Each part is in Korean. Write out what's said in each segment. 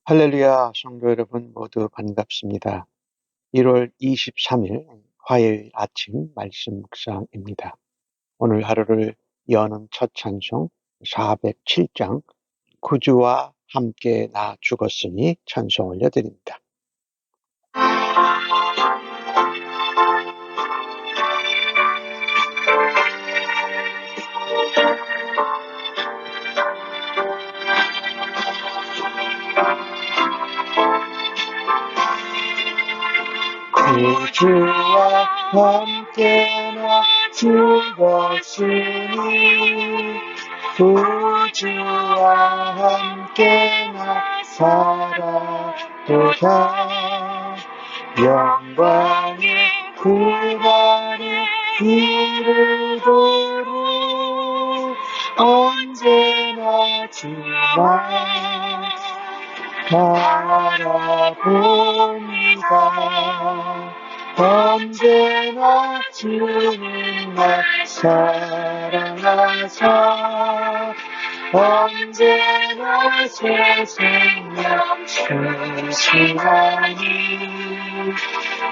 할렐루야, 성도 여러분 모두 반갑습니다. 1월 23일 화요일 아침 말씀 묵상입니다. 오늘 하루를 여는 첫 찬송 407장 구주와 함께 나 죽었으니 찬송 올려드립니다. 구주와 함께 나 죽었으니 구주와 함께 나 살아도다. 영광의 그날을 이루도록 언제나 주만 바라봅니다. 언제나 주는 날 사랑하사 언제나 새 생명 주시나니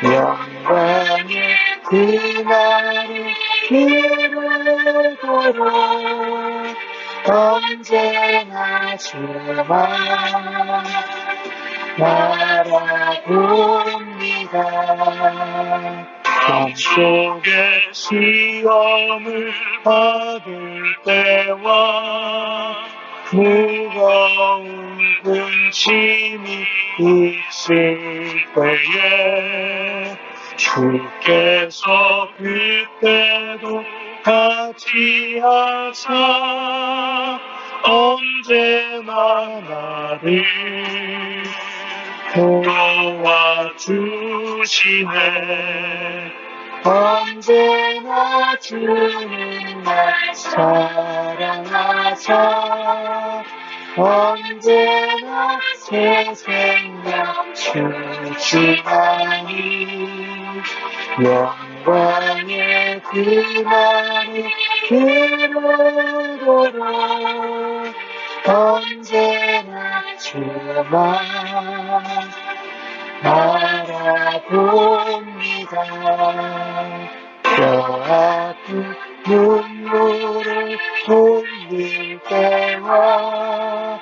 영광의 그날을 이루도록 언제나 주만 바라봅니다. 마음속에 시험을 받을 때와 무거운 근심이 있을 때에 주께서 그때도 같이 하사 언제나 나를 도와주시네. 언제나 주는 날 사랑하사 언제나 새 생명 주시나니 영광의 그날을 이루도록 언제나 주만 바라봅니다. 뼈아픈 눈물을 흘릴 때와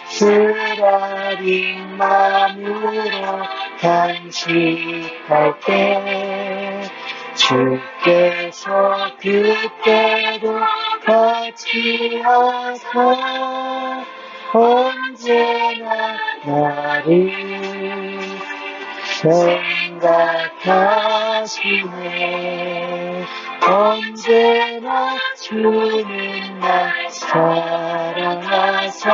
쓰라린 마음으로 간직할 때 주께서 그때도 같이 하사 언제나 나를 생각하시네. 언제나 주는 날 사랑하사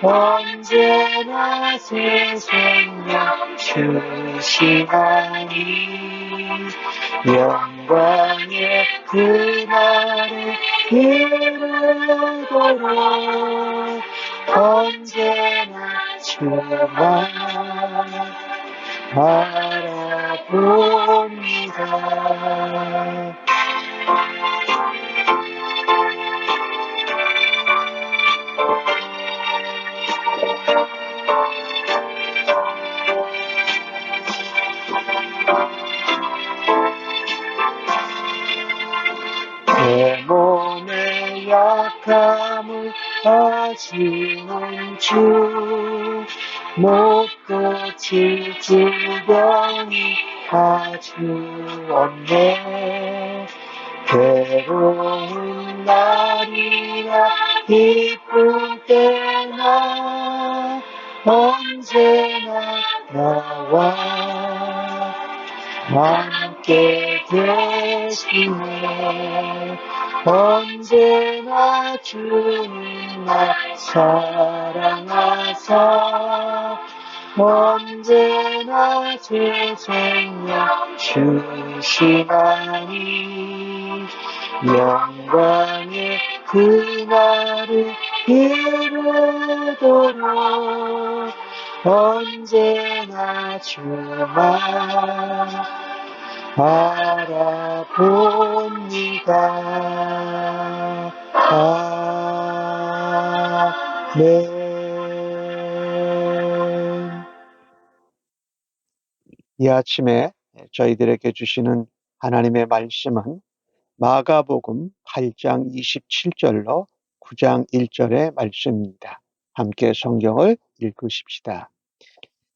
언제나 새 생명 주시나니 영광의 그날을 이루도록 언제나 주만 바라봅니다. 내 몸의 약함을 아시는 주 못 고칠 질병이 아주 없네. 괴로운 날이나 기쁠 때나 언제나 나와 함께 계시네. 언제나 주는 날 사랑하사 언제나 새 생명 주시나니 영광의 그날을 이루도록 언제나 주만 바라봅니다. 아멘. 이 아침에 저희들에게 주시는 하나님의 말씀은 마가복음 8장 27절로 9장 1절의 말씀입니다. 함께 성경을 읽으십시다.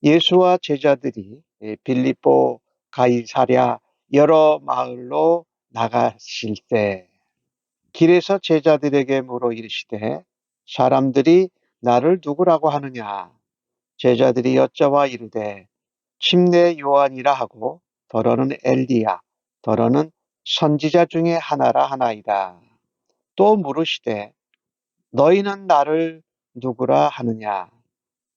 예수와 제자들이 빌립보 가이사랴 여러 마을로 나가실 때 길에서 제자들에게 물어 이르시되 사람들이 나를 누구라고 하느냐. 제자들이 여짜와 이르되 침례 요한이라 하고 더러는 엘리야 더러는 선지자 중에 하나라 하나이다. 또 물으시되 너희는 나를 누구라 하느냐.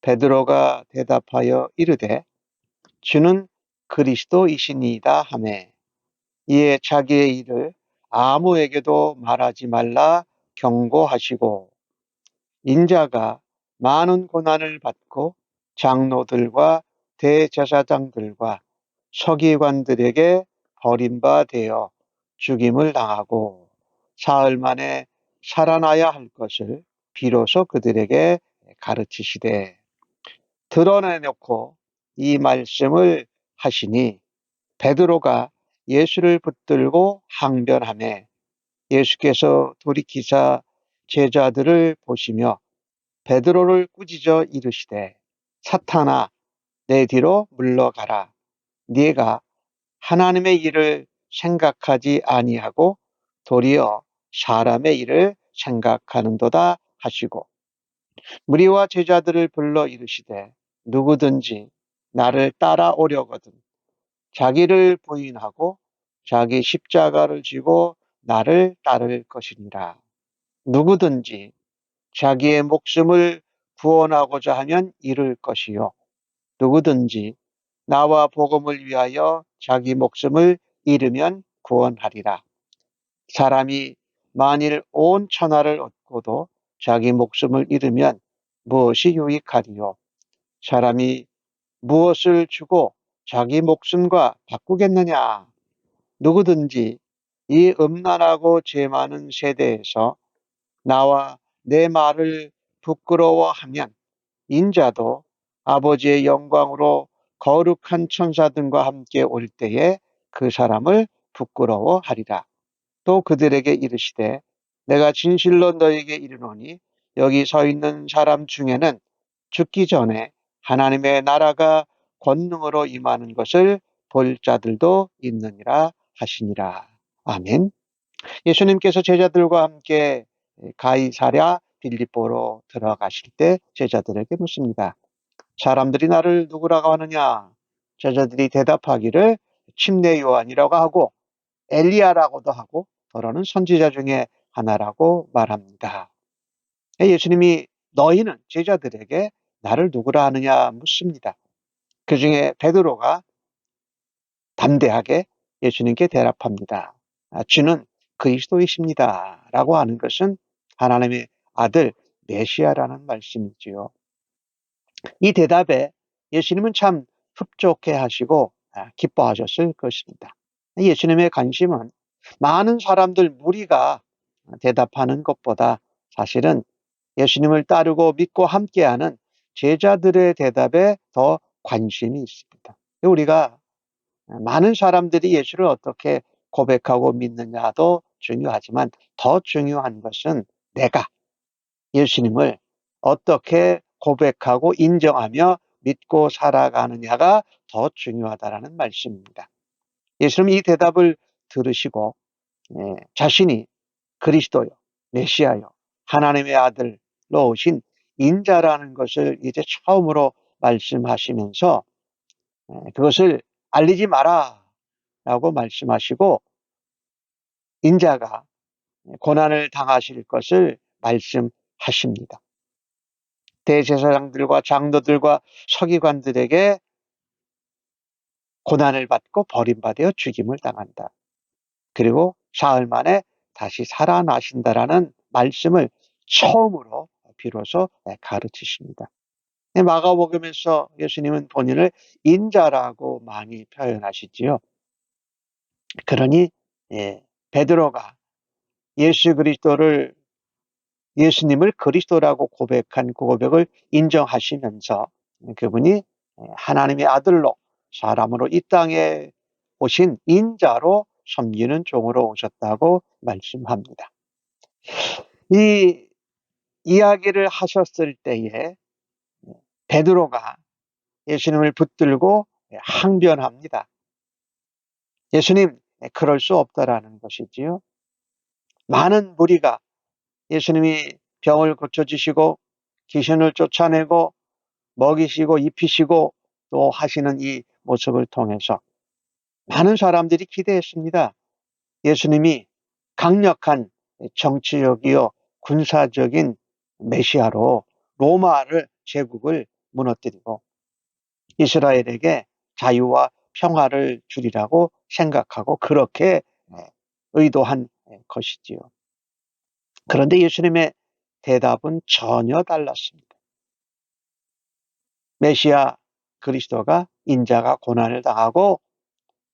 베드로가 대답하여 이르되 주는 그리스도이시니이다 하매 이에 자기의 일을 아무에게도 말하지 말라 경고하시고 인자가 많은 고난을 받고 장로들과 대제사장들과 서기관들에게 버림받아 죽임을 당하고 사흘 만에 살아나야 할 것을 비로소 그들에게 가르치시되 드러내놓고 이 말씀을 하시니 베드로가 예수를 붙들고 항변하매 예수께서 돌이키사 제자들을 보시며 베드로를 꾸짖어 이르시되 사탄아 내 뒤로 물러가라. 네가 하나님의 일을 생각하지 아니하고 도리어 사람의 일을 생각하는도다 하시고 무리와 제자들을 불러 이르시되 누구든지 나를 따라오려거든 자기를 부인하고 자기 십자가를 지고 나를 따를 것이니라. 누구든지 자기의 목숨을 구원하고자 하면 잃을 것이요 누구든지 나와 복음을 위하여 자기 목숨을 잃으면 구원하리라. 사람이 만일 온 천하를 얻고도 자기 목숨을 잃으면 무엇이 유익하리요. 사람이 무엇을 주고 자기 목숨과 바꾸겠느냐. 누구든지 이 음란하고 죄 많은 세대에서 나와 내 말을 부끄러워하면 인자도 아버지의 영광으로 거룩한 천사들과 함께 올 때에 그 사람을 부끄러워하리라. 또 그들에게 이르시되 내가 진실로 너에게 이르노니 여기 서 있는 사람 중에는 죽기 전에 하나님의 나라가 권능으로 임하는 것을 볼 자들도 있느니라 하시니라. 아멘. 예수님께서 제자들과 함께 가이사랴 빌립보로 들어가실 때 제자들에게 묻습니다. 사람들이 나를 누구라고 하느냐? 제자들이 대답하기를 침례 요한이라고 하고 엘리야라고도 하고 더러는 선지자 중에 하나라고 말합니다. 예수님이 너희는 제자들에게 나를 누구라 하느냐 묻습니다. 그 중에 베드로가 담대하게 예수님께 대답합니다. 주는 그리스도이십니다. 라고 하는 것은 하나님의 아들 메시아라는 말씀이지요. 이 대답에 예수님은 참 흡족해 하시고 기뻐하셨을 것입니다. 예수님의 관심은 많은 사람들 무리가 대답하는 것보다 사실은 예수님을 따르고 믿고 함께하는 제자들의 대답에 더 관심이 있습니다. 우리가 많은 사람들이 예수를 어떻게 고백하고 믿느냐도 중요하지만 더 중요한 것은 내가 예수님을 어떻게 고백하고 인정하며 믿고 살아가느냐가 더 중요하다는 말씀입니다. 예수님 이 대답을 들으시고 자신이 그리스도요, 메시아요, 하나님의 아들로 오신 인자라는 것을 이제 처음으로 말씀하시면서 그것을 알리지 마라 라고 말씀하시고 인자가 고난을 당하실 것을 말씀하십니다. 대제사장들과 장로들과 서기관들에게 고난을 받고 버림받아 죽임을 당한다. 그리고 사흘 만에 다시 살아나신다라는 말씀을 처음으로 비로소 가르치십니다. 마가복음에서 예수님은 본인을 인자라고 많이 표현하시지요. 그러니 베드로가 예수님을 그리스도라고 고백한 그 고백을 인정하시면서 그분이 하나님의 아들로 사람으로 이 땅에 오신 인자로 섬기는 종으로 오셨다고 말씀합니다. 이 이야기를 하셨을 때에 베드로가 예수님을 붙들고 항변합니다. 예수님, 그럴 수 없다라는 것이지요. 많은 무리가 예수님이 병을 고쳐주시고 귀신을 쫓아내고 먹이시고 입히시고 또 하시는 이 모습을 통해서 많은 사람들이 기대했습니다. 예수님이 강력한 정치적이요 군사적인 메시아로 로마를 제국을 무너뜨리고 이스라엘에게 자유와 평화를 주리라고 생각하고 그렇게 의도한 것이지요. 그런데 예수님의 대답은 전혀 달랐습니다. 메시아 그리스도가 인자가 고난을 당하고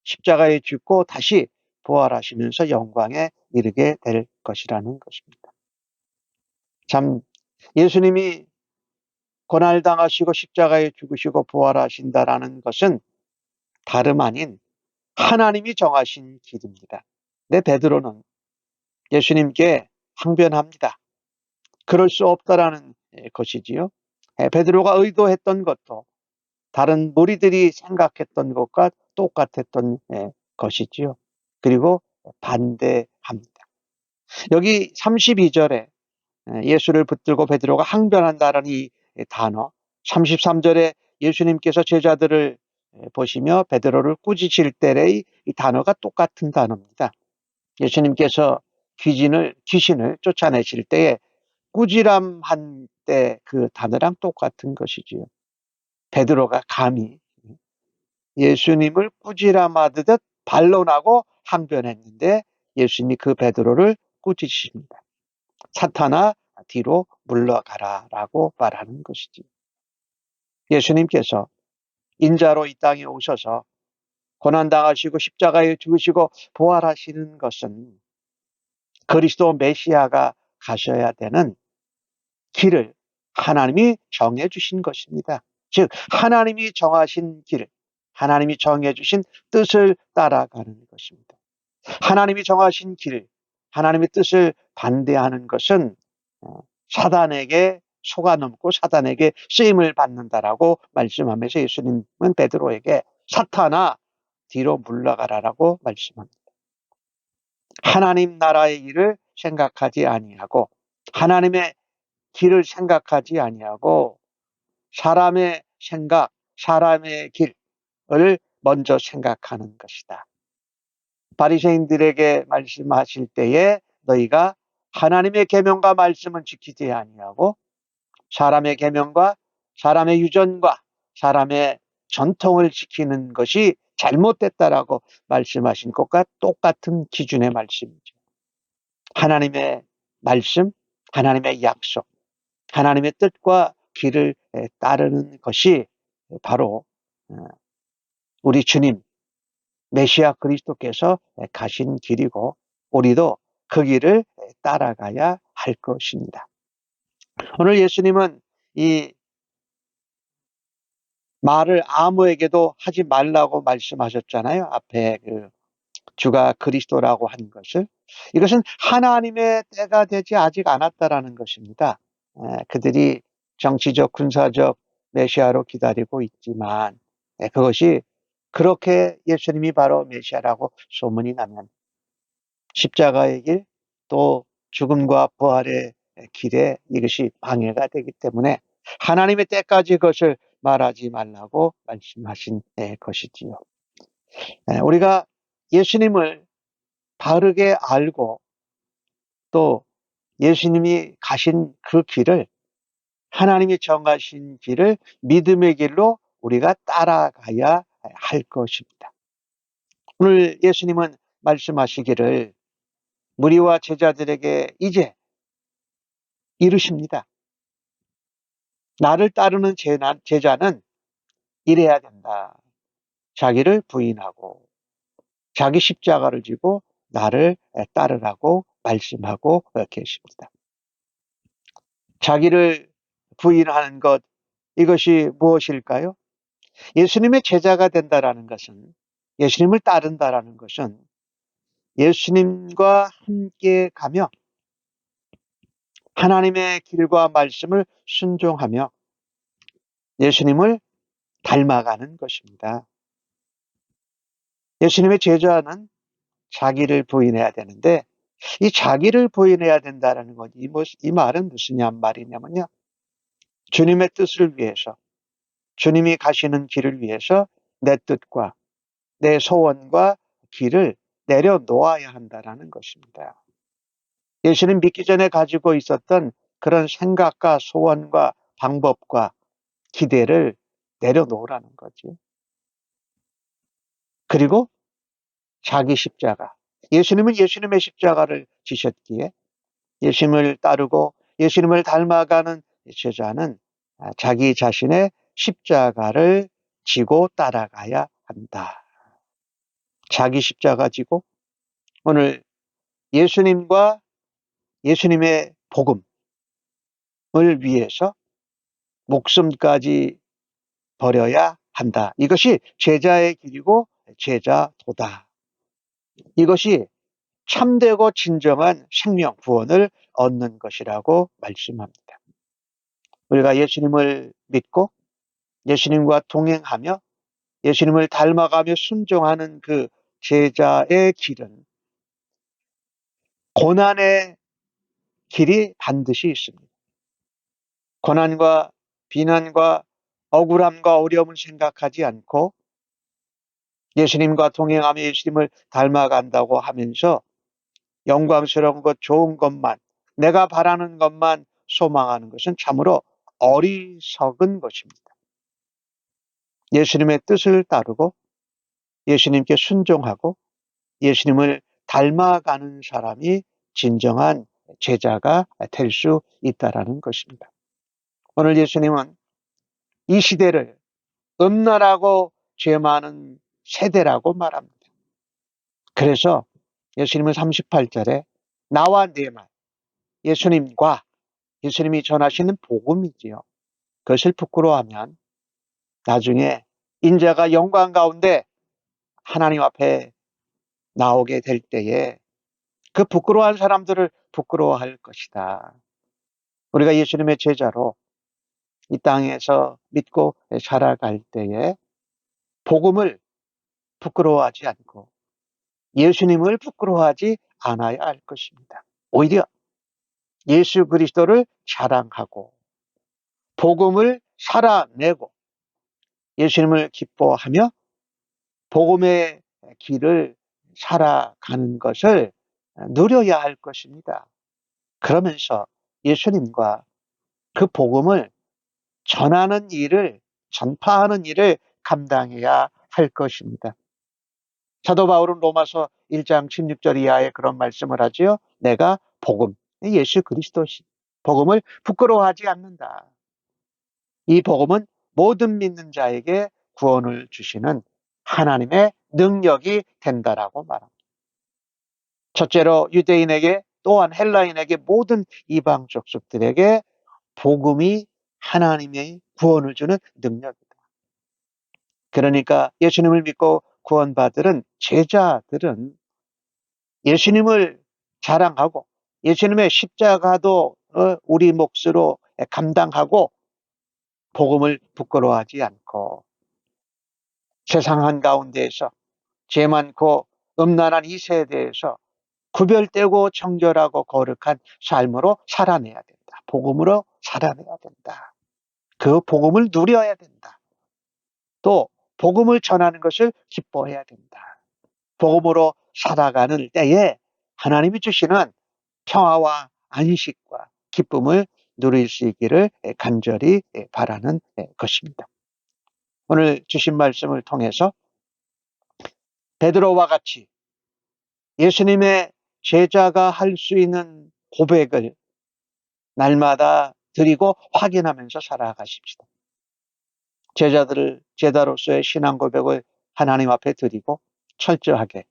십자가에 죽고 다시 부활하시면서 영광에 이르게 될 것이라는 것입니다. 참 예수님이 고난을 당하시고 십자가에 죽으시고 부활하신다라는 것은 다름 아닌 하나님이 정하신 길입니다. 근데 베드로는 예수님께 항변합니다. 그럴 수 없다라는 것이지요. 베드로가 의도했던 것도 다른 무리들이 생각했던 것과 똑같았던 것이지요. 그리고 반대합니다. 여기 32절에 예수를 붙들고 베드로가 항변한다라는 이 단어, 33절에 예수님께서 제자들을 보시며 베드로를 꾸짖을 때의 이 단어가 똑같은 단어입니다. 예수님께서 귀신을 쫓아내실 때에 꾸지람한 때 그 단어랑 똑같은 것이지요. 베드로가 감히 예수님을 꾸지람하듯 반론하고 항변했는데 예수님이 그 베드로를 꾸짖으십니다. 사탄아 뒤로 물러가라라고 말하는 것이지. 예수님께서 인자로 이 땅에 오셔서 고난당하시고 십자가에 죽으시고 부활하시는 것은 그리스도 메시아가 가셔야 되는 길을 하나님이 정해 주신 것입니다. 즉 하나님이 정하신 길, 하나님이 정해 주신 뜻을 따라가는 것입니다. 하나님이 정하신 길, 하나님의 뜻을 반대하는 것은 사단에게 속아넘고 사단에게 쓰임을 받는다라고 말씀하면서 예수님은 베드로에게 사탄아 뒤로 물러가라라고 말씀합니다. 하나님 나라의 일을 생각하지 아니하고 하나님의 길을 생각하지 아니하고 사람의 생각, 사람의 길을 먼저 생각하는 것이다. 바리새인들에게 말씀하실 때에 너희가 하나님의 계명과 말씀은 지키지 아니하고 사람의 계명과 사람의 유전과 사람의 전통을 지키는 것이 잘못됐다라고 말씀하신 것과 똑같은 기준의 말씀이죠. 하나님의 말씀, 하나님의 약속, 하나님의 뜻과 길을 따르는 것이 바로 우리 주님 메시아 그리스도께서 가신 길이고 우리도 그 길을 따라가야 할 것입니다. 오늘 예수님은 이 말을 아무에게도 하지 말라고 말씀하셨잖아요. 앞에 주가 그리스도라고 한 것을. 이것은 하나님의 때가 되지 아직 않았다라는 것입니다. 그들이 정치적, 군사적 메시아로 기다리고 있지만 그것이 그렇게 예수님이 바로 메시아라고 소문이 나면 십자가의 길, 또 죽음과 부활의 길에 이것이 방해가 되기 때문에 하나님의 때까지 그것을 말하지 말라고 말씀하신 것이지요. 우리가 예수님을 바르게 알고 또 예수님이 가신 그 길을 하나님이 정하신 길을 믿음의 길로 우리가 따라가야 할 것입니다. 오늘 예수님은 말씀하시기를 무리와 제자들에게 이제 이르십니다. 나를 따르는 제자는 이래야 된다. 자기를 부인하고 자기 십자가를 지고 나를 따르라고 말씀하고 계십니다. 자기를 부인하는 것, 이것이 무엇일까요? 예수님의 제자가 된다라는 것은, 예수님을 따른다라는 것은 예수님과 함께 가며 하나님의 길과 말씀을 순종하며 예수님을 닮아가는 것입니다. 예수님의 제자는 자기를 부인해야 되는데, 이 자기를 부인해야 된다는 건 이 말은 무슨 말이냐면요. 주님의 뜻을 위해서, 주님이 가시는 길을 위해서 내 뜻과 내 소원과 길을 내려놓아야 한다는 것입니다. 예수님 믿기 전에 가지고 있었던 그런 생각과 소원과 방법과 기대를 내려놓으라는 거지. 그리고 자기 십자가. 예수님은 예수님의 십자가를 지셨기에 예수님을 따르고 예수님을 닮아가는 제자는 자기 자신의 십자가를 지고 따라가야 한다. 자기 십자가 지고 오늘 예수님과 예수님의 복음을 위해서 목숨까지 버려야 한다. 이것이 제자의 길이고 제자도다. 이것이 참되고 진정한 생명 구원을 얻는 것이라고 말씀합니다. 우리가 예수님을 믿고 예수님과 동행하며 예수님을 닮아가며 순종하는 그 제자의 길은 고난의 길이 반드시 있습니다. 고난과 비난과 억울함과 어려움을 생각하지 않고 예수님과 동행하며 예수님을 닮아간다고 하면서 영광스러운 것, 좋은 것만, 내가 바라는 것만 소망하는 것은 참으로 어리석은 것입니다. 예수님의 뜻을 따르고 예수님께 순종하고 예수님을 닮아가는 사람이 진정한 제자가 될 수 있다는 것입니다. 오늘 예수님은 이 시대를 음란하고 죄 많은 세대라고 말합니다. 그래서 예수님은 38절에 나와 네 말, 예수님과 예수님이 전하시는 복음이지요. 그것을 부끄러워하면 나중에 인자가 영광 가운데 하나님 앞에 나오게 될 때에 그 부끄러워한 사람들을 부끄러워할 것이다. 우리가 예수님의 제자로 이 땅에서 믿고 살아갈 때에 복음을 부끄러워하지 않고 예수님을 부끄러워하지 않아야 할 것입니다. 오히려 예수 그리스도를 자랑하고 복음을 살아내고 예수님을 기뻐하며 복음의 길을 살아가는 것을 누려야 할 것입니다. 그러면서 예수님과 그 복음을 전하는 일을, 전파하는 일을 감당해야 할 것입니다. 사도 바울은 로마서 1장 16절 이하에 그런 말씀을 하지요. 내가 복음, 예수 그리스도시 복음을 부끄러워하지 않는다. 이 복음은 모든 믿는 자에게 구원을 주시는 하나님의 능력이 된다라고 말합니다. 첫째로 유대인에게 또한 헬라인에게 모든 이방 족속들에게 복음이 하나님의 구원을 주는 능력이다. 그러니까 예수님을 믿고 구원받은 제자들은 예수님을 자랑하고 예수님의 십자가도 우리 몫으로 감당하고 복음을 부끄러워하지 않고 세상 한가운데에서 죄 많고 음란한 이 세대에서 구별되고 정결하고 거룩한 삶으로 살아내야 된다. 복음으로 살아내야 된다. 그 복음을 누려야 된다. 또 복음을 전하는 것을 기뻐해야 된다. 복음으로 살아가는 때에 하나님이 주시는 평화와 안식과 기쁨을 누릴 수 있기를 간절히 바라는 것입니다. 오늘 주신 말씀을 통해서 베드로와 같이 예수님의 제자가 할 수 있는 고백을 날마다 드리고 확인하면서 살아가십시다. 제자로서의 신앙 고백을 하나님 앞에 드리고 철저하게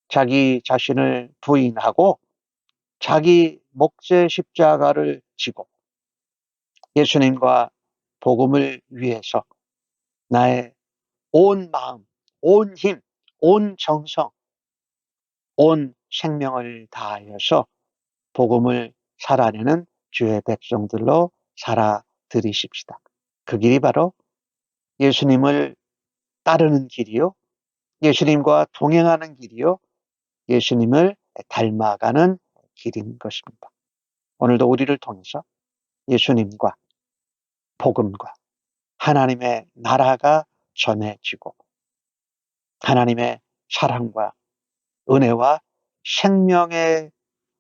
자기 자신을 부인하고 자기 목재 십자가를 지고 예수님과 복음을 위해서 나의 온 마음, 온 힘, 온 정성, 온 생명을 다하여서 복음을 살아내는 주의 백성들로 살아들이십시다. 그 길이 바로 예수님을 따르는 길이요, 예수님과 동행하는 길이요, 예수님을 닮아가는 길인 것입니다. 오늘도 우리를 통해서 예수님과 복음과 하나님의 나라가 전해지고 하나님의 사랑과 은혜와 생명의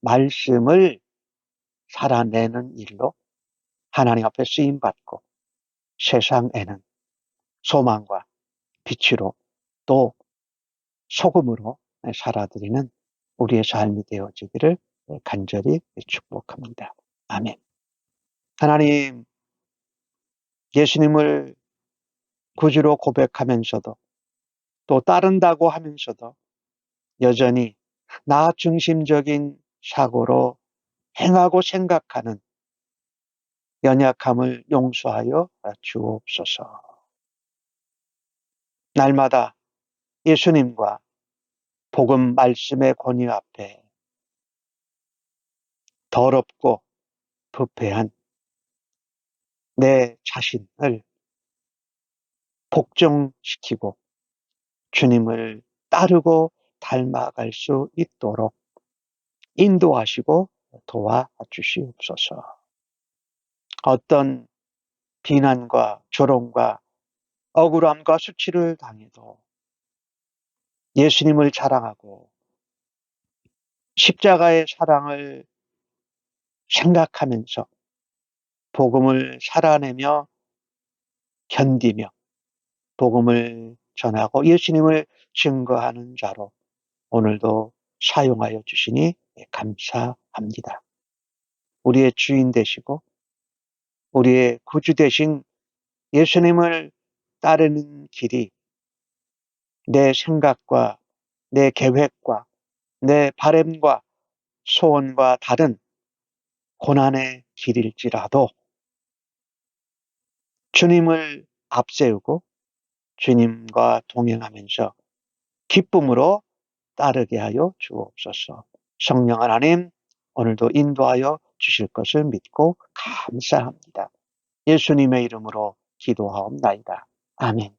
말씀을 살아내는 일로 하나님 앞에 쓰임받고 세상에는 소망과 빛으로 또 소금으로 살아드리는 우리의 삶이 되어지기를 간절히 축복합니다. 아멘. 하나님, 예수님을 구주로 고백하면서도 또 따른다고 하면서도 여전히 나 중심적인 사고로 행하고 생각하는 연약함을 용서하여 주옵소서. 날마다 예수님과 복음 말씀의 권위 앞에 더럽고 부패한 내 자신을 복종시키고 주님을 따르고 닮아갈 수 있도록 인도하시고 도와주시옵소서. 어떤 비난과 조롱과 억울함과 수치를 당해도 예수님을 자랑하고 십자가의 사랑을 생각하면서 복음을 살아내며 견디며 복음을 전하고 예수님을 증거하는 자로 오늘도 사용하여 주시니 감사합니다. 우리의 주인 되시고 우리의 구주 되신 예수님을 따르는 길이 내 생각과 내 계획과 내 바램과 소원과 다른 고난의 길일지라도 주님을 앞세우고 주님과 동행하면서 기쁨으로 따르게 하여 주옵소서. 성령 하나님, 오늘도 인도하여 주실 것을 믿고 감사합니다. 예수님의 이름으로 기도하옵나이다. 아멘.